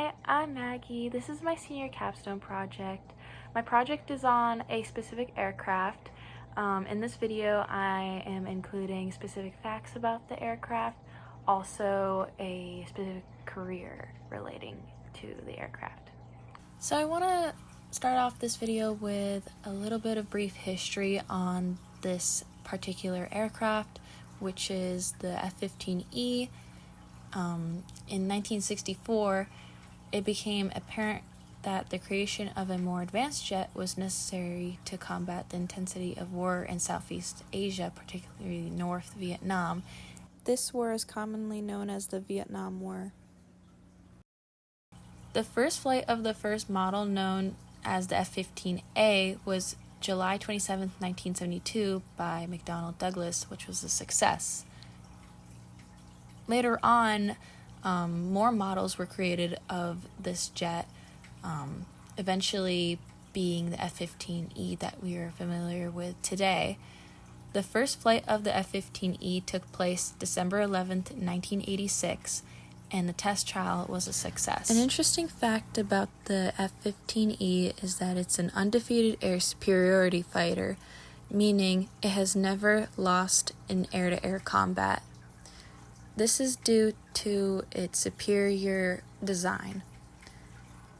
Hi, I'm Maggie. This is my senior capstone project. My project is on a specific aircraft. In this video, I am including specific facts about the aircraft, also a specific career relating to the aircraft. So I want to start off this video with a little bit of brief history on this particular aircraft, which is the F-15E. In 1964, it became apparent that the creation of a more advanced jet was necessary to combat the intensity of war in Southeast Asia, particularly North Vietnam. This war is commonly known as the Vietnam War. The first flight of the first model, known as the F-15A, was July 27, 1972 by McDonnell Douglas, which was a success. Later on, more models were created of this jet, eventually being the F-15E that we are familiar with today. The first flight of the F-15E took place December 11th, 1986, and the test trial was a success. An interesting fact about the F-15E is that it's an undefeated air superiority fighter, meaning it has never lost in air-to-air combat. This is due to its superior design.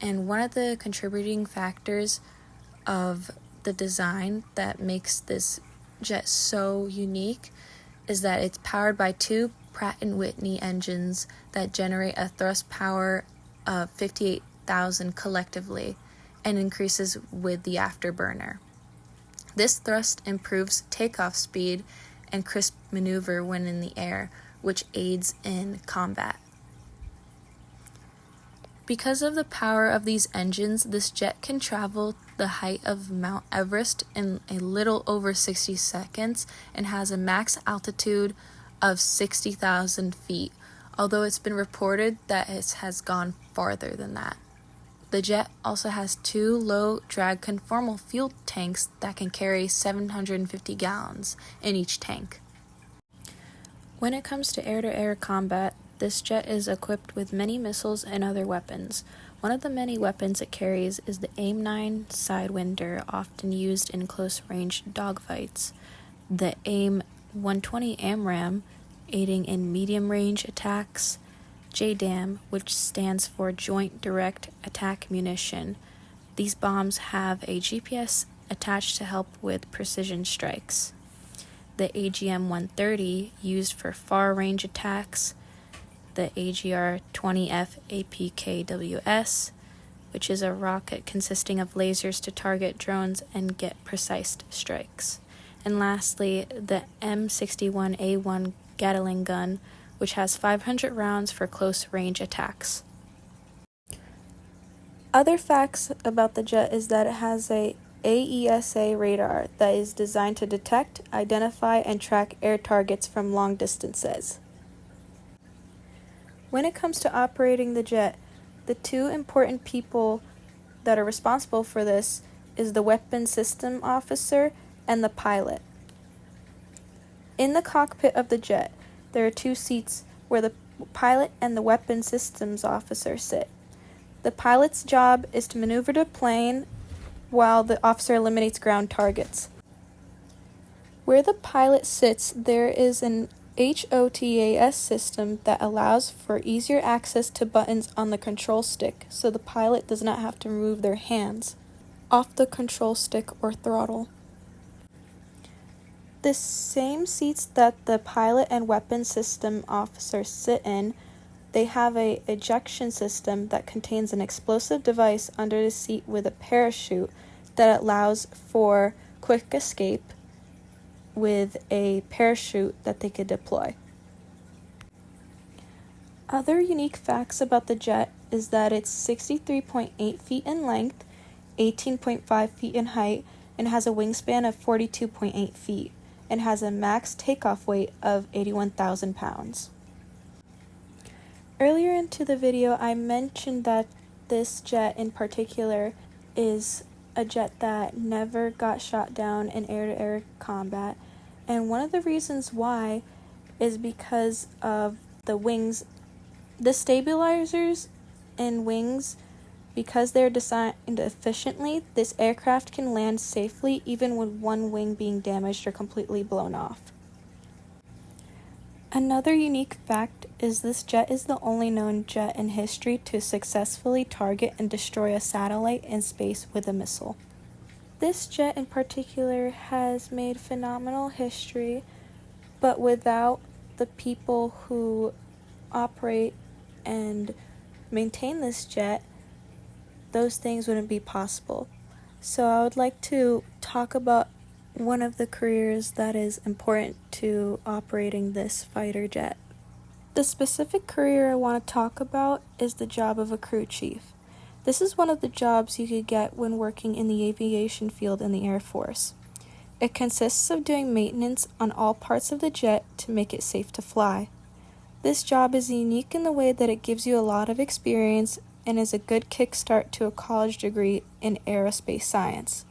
And one of the contributing factors of the design that makes this jet so unique is that it's powered by two Pratt & Whitney engines that generate a thrust power of 58,000 collectively and increases with the afterburner. This thrust improves takeoff speed and crisp maneuver when in the air, which aids in combat. Because of the power of these engines, this jet can travel the height of Mount Everest in a little over 60 seconds and has a max altitude of 60,000 feet, although it's been reported that it has gone farther than that. The jet also has two low-drag conformal fuel tanks that can carry 750 gallons in each tank. When it comes to air-to-air combat, this jet is equipped with many missiles and other weapons. One of the many weapons it carries is the AIM-9 Sidewinder, often used in close-range dogfights. The AIM-120 AMRAAM, aiding in medium-range attacks. JDAM, which stands for Joint Direct Attack Munition. These bombs have a GPS attached to help with precision strikes. The AGM-130, used for far-range attacks. The AGR-20F APKWS, which is a rocket consisting of lasers to target drones and get precise strikes. And lastly, the M61A1 Gatling gun, which has 500 rounds for close-range attacks. Other facts about the jet is that it has a AESA radar that is designed to detect, identify, and track air targets from long distances. When it comes to operating the jet, the two important people that are responsible for this is the weapons system officer and the pilot. In the cockpit of the jet, there are two seats where the pilot and the weapons systems officer sit. The pilot's job is to maneuver the plane while the officer eliminates ground targets. Where the pilot sits, there is an HOTAS system that allows for easier access to buttons on the control stick, so the pilot does not have to remove their hands off the control stick or throttle. The same seats that the pilot and weapons system officer sit in, they have an ejection system that contains an explosive device under the seat with a parachute that allows for quick escape with a parachute that they could deploy. Other unique facts about the jet is that it's 63.8 feet in length, 18.5 feet in height, and has a wingspan of 42.8 feet, and has a max takeoff weight of 81,000 pounds. Earlier into the video, I mentioned that this jet in particular is a jet that never got shot down in air-to-air combat, and one of the reasons why is because of the wings. The stabilizers in wings. Because they're designed efficiently, this aircraft can land safely even with one wing being damaged or completely blown off. Another unique fact is this jet is the only known jet in history to successfully target and destroy a satellite in space with a missile. This jet in particular has made phenomenal history, but without the people who operate and maintain this jet, those things wouldn't be possible. So I would like to talk about one of the careers that is important to operating this fighter jet. The specific career I want to talk about is the job of a crew chief. This is one of the jobs you could get when working in the aviation field in the Air Force. It consists of doing maintenance on all parts of the jet to make it safe to fly. This job is unique in the way that it gives you a lot of experience and is a good kickstart to a college degree in aerospace science.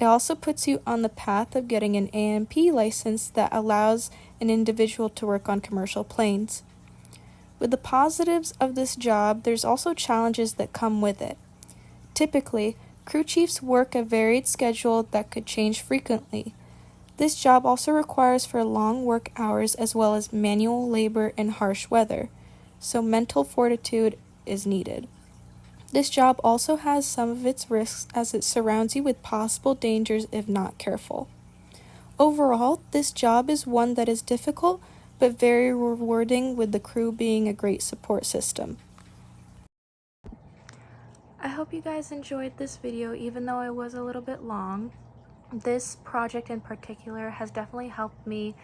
It also puts you on the path of getting an A&P license that allows an individual to work on commercial planes. With the positives of this job, there's also challenges that come with it. Typically, crew chiefs work a varied schedule that could change frequently. This job also requires for long work hours as well as manual labor and harsh weather, so mental fortitude is needed. This job also has some of its risks as it surrounds you with possible dangers if not careful. Overall, this job is one that is difficult but very rewarding, with the crew being a great support system. I hope you guys enjoyed this video even though it was a little bit long. This project in particular has definitely helped me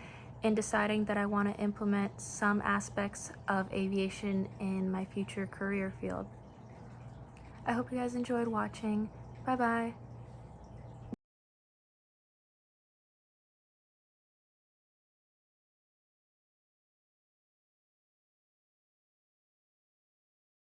in deciding that I want to implement some aspects of aviation in my future career field. I hope you guys enjoyed watching. Bye bye.